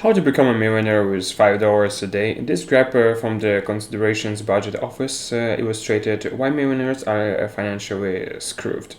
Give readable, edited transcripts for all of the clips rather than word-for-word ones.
How to become a millionaire with $5 a day. This graph from the Considerations Budget Office illustrated why millionaires are financially screwed.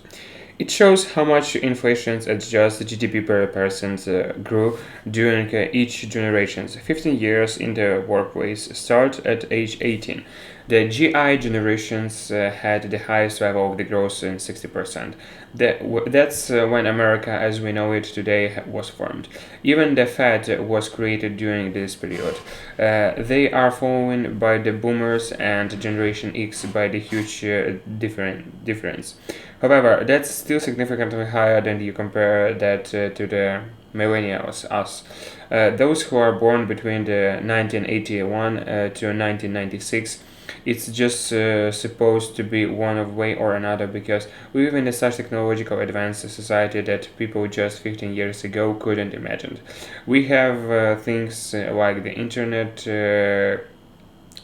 It shows how much inflation adjusted GDP per person grew during each generation. 15 years in the workplace start at age 18. The GI generations had the highest level of the growth in 60%. That's when America as we know it today was formed. Even the Fed was created during this period. They are followed by the boomers and Generation X by the huge difference. However, that's still significantly higher than you compare that to the millennials, us. Those who are born between the 1981 to 1996, it's just supposed to be one of way or another because we live in a such technological advanced society that people just 15 years ago couldn't imagine. We have things like the internet,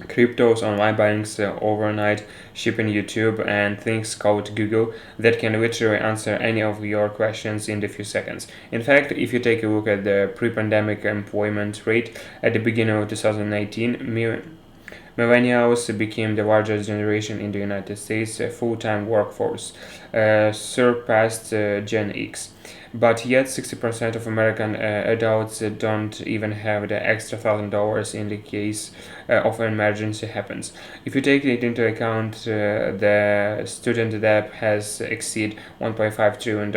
cryptos, online banks, overnight shipping, YouTube, and things called Google that can literally answer any of your questions in a few seconds. In fact, if you take a look at the pre-pandemic employment rate at the beginning of 2019, millennials became the largest generation in the United States full-time workforce, surpassed Gen X. But yet, 60% of American adults don't even have the extra $1,000 in the case of an emergency happens. If you take it into account, the student debt has exceed $1.5 trillion,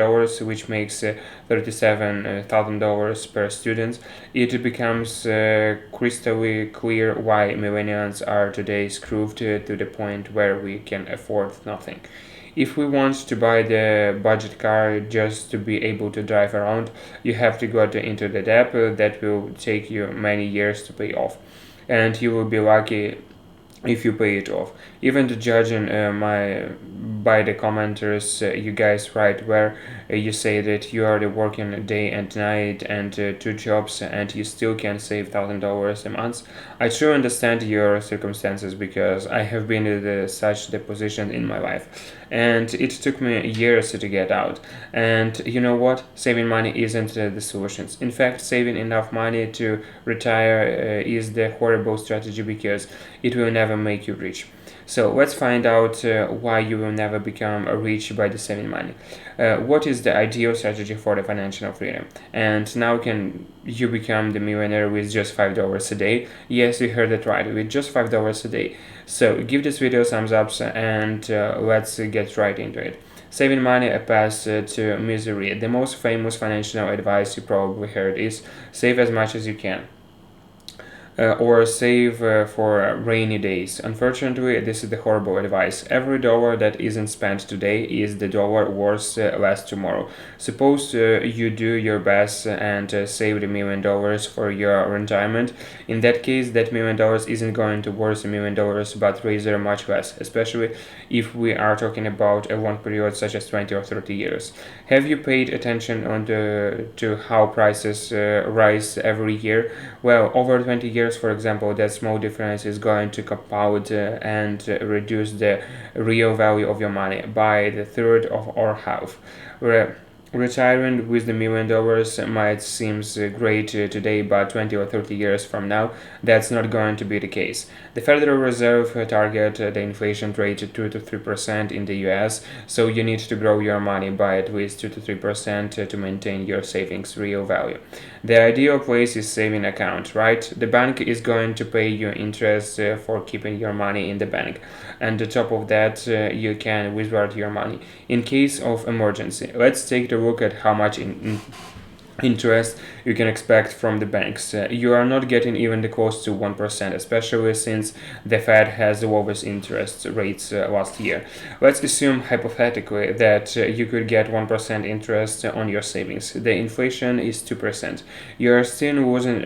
which makes $37,000 per student. It becomes crystal clear why millennials are today screwed to the point where we can afford nothing. If we want to buy the budget car just to be able to drive around, you have to go into the debt that will take you many years to pay off. And you will be lucky if you pay it off. Even the judging my by the commenters you guys write where you say that you are the working day and night and two jobs and you still can save $1,000 a month. I truly understand your circumstances because I have been in such the position in my life, and it took me years to get out. And you know what? Saving money isn't the solution. In fact, saving enough money to retire is the horrible strategy because it will never make you rich. So let's find out why you will never become rich by the saving money. What is the ideal strategy for the financial freedom? And now can you become the millionaire with just $5 a day? Yes, you heard it right, with just $5 a day. So give this video a thumbs up and let's get right into it. Saving money a path to misery. The most famous financial advice you probably heard is save as much as you can. Or save for rainy days. Unfortunately, this is the horrible advice. Every dollar that isn't spent today is the dollar worth less tomorrow. Suppose you do your best and save $1 million for your retirement. In that case, that $1 million isn't going to worth $1 million, but rather much less, especially if we are talking about a long period such as 20 or 30 years. Have you paid attention to how prices rise every year? Well, over 20 years, for example, that small difference is going to compound and reduce the real value of your money by the third of or half. Retiring with the $1 million might seem great today, but 20 or 30 years from now, that's not going to be the case. The Federal Reserve target the inflation rate to 2 to 3% in the US, so you need to grow your money by at least 2 to 3% to maintain your savings real value. The ideal place is saving account, right? The bank is going to pay you interest for keeping your money in the bank, and on top of that, you can withdraw your money in case of emergency. Let's take the look at how much interest you can expect from the banks. You are not getting even close to 1%, especially since the Fed has the lowest interest rates last year. Let's assume hypothetically that you could get 1% interest on your savings. The inflation is 2%. You are still losing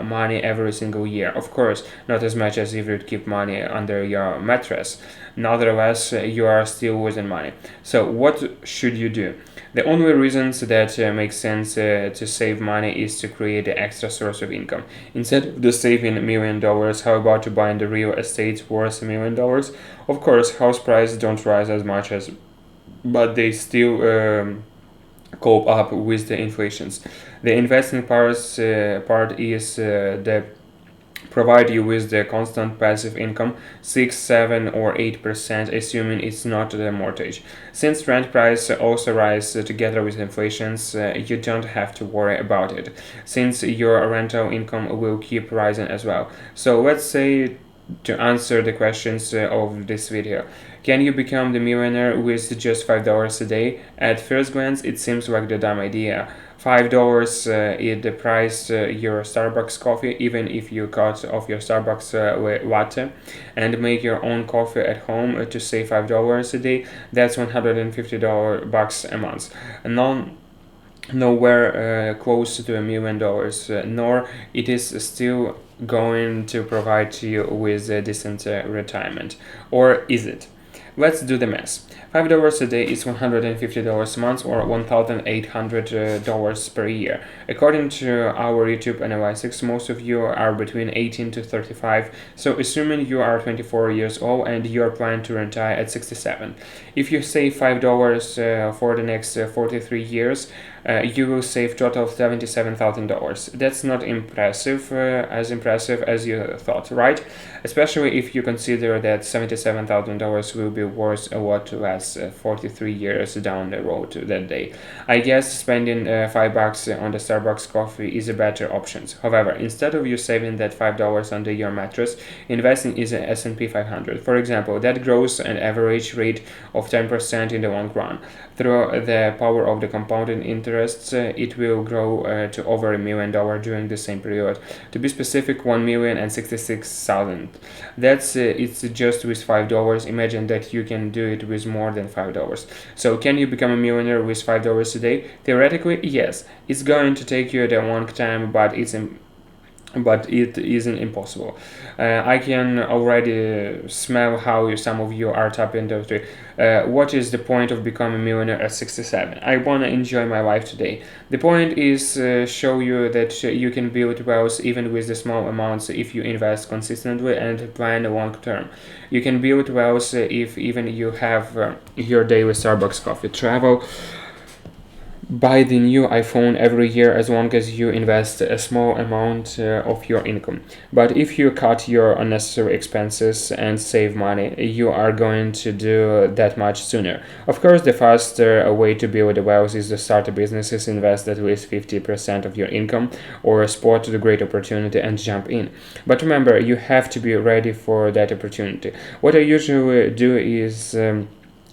money every single year. Of course, not as much as if you keep money under your mattress. Nevertheless, you are still losing money. So what should you do? The only reasons that make sense to save money is to create an extra source of income. Instead of the saving $1 million, how about to buying the real estate worth $1 million? Of course, house prices don't rise as much as, but they still cope up with the inflations. The investing part is the provide you with the constant passive income 6 7 or 8%, assuming it's not the mortgage. Since rent price also rise together with inflations, you don't have to worry about it, since your rental income will keep rising as well. So let's say, to answer the questions of this video, can you become the millionaire with just $5 a day? At first glance, it seems like the dumb idea. $5 is the price your Starbucks coffee, even if you cut off your Starbucks latte and make your own coffee at home to save $5 a day. That's $150 a month. Nowhere close to $1 million, nor it is still going to provide you with a decent retirement. Or is it? Let's do the math. $5 a day is $150 a month, or $1,800 per year. According to our YouTube analytics, most of you are between 18 to 35, so assuming you are 24 years old and you are planning to retire at 67. If you save $5 for the next 43 years, you will save total of $77,000. That's not impressive, as impressive as you thought, right? Especially if you consider that $77,000 will be worth a lot less 43 years down the road that day. I guess spending $5 on the Starbucks coffee is a better option. However, instead of you saving that $5 under your mattress, investing in the S&P 500. For example, that grows an average rate of 10% in the long run. Through the power of the compounding interests, it will grow to over $1 million during the same period. To be specific, 1,066,000. That's it's just with $5. Imagine that you can do it with more than $5. So can you become a millionaire with $5 a day? Theoretically, yes. It's going to take you a long time, but it isn't impossible. I can already smell how some of you are tapping into it. What is the point of becoming a millionaire at 67? I want to enjoy my life today. The point is show you that you can build wealth even with the small amounts if you invest consistently and plan long term. You can build wealth if even you have your daily Starbucks coffee. Travel, buy the new iPhone every year as long as you invest a small amount of your income. But if you cut your unnecessary expenses and save money, you are going to do that much sooner. Of course, the faster way to build wealth is to start a business, invest at least 50% of your income, or spot the great opportunity and jump in. But remember, you have to be ready for that opportunity. What I usually do is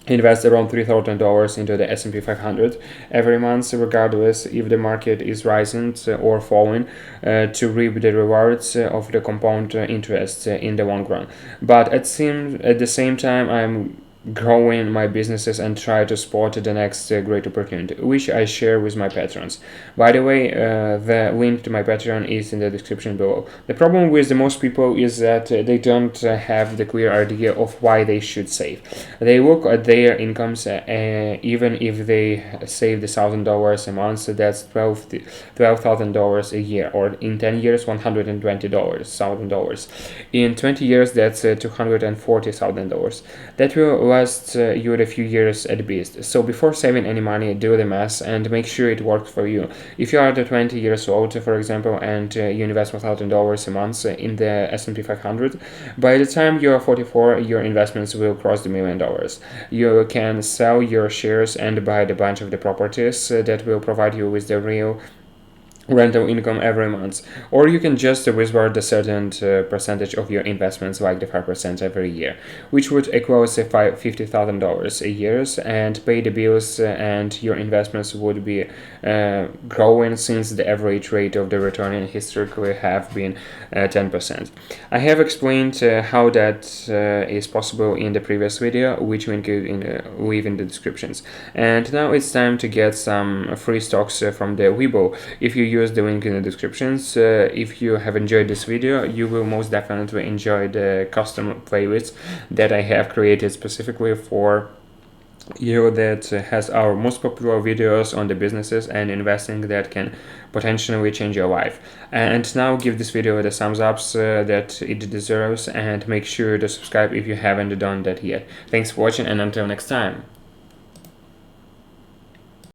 invest around $3,000 into the S&P 500 every month, regardless if the market is rising or falling, to reap the rewards of the compound interest in the long run. But at the same time, I'm growing my businesses and try to spot the next great opportunity, which I share with my patrons. By the way, the link to my Patreon is in the description below. The problem with the most people is that they don't have the clear idea of why they should save. They look at their incomes, even if they save $1,000 a month, that's $12,000 a year, or in 10 years, $120,000. In 20 years, that's $240,000. That will last you a few years at best. So before saving any money, do the math and make sure it works for you. If you are 20 years old, for example, and you invest $1,000 a month in the S&P 500, by the time you are 44, your investments will cross the $1 million. You can sell your shares and buy a bunch of the properties that will provide you with the real rental income every month, or you can just withhold a certain percentage of your investments, like the 5% every year, which would equal say $50,000 a year, and pay the bills, and your investments would be growing, since the average rate of the return in historically have been 10%. I have explained how that is possible in the previous video, which we include leave in the descriptions. And now it's time to get some free stocks from the Weibo. If you use the link in the descriptions. If you have enjoyed this video, you will most definitely enjoy the custom playlist that I have created specifically for you, that has our most popular videos on the businesses and investing that can potentially change your life. And now give this video the thumbs up that it deserves, and make sure to subscribe if you haven't done that yet. Thanks for watching, and until next time.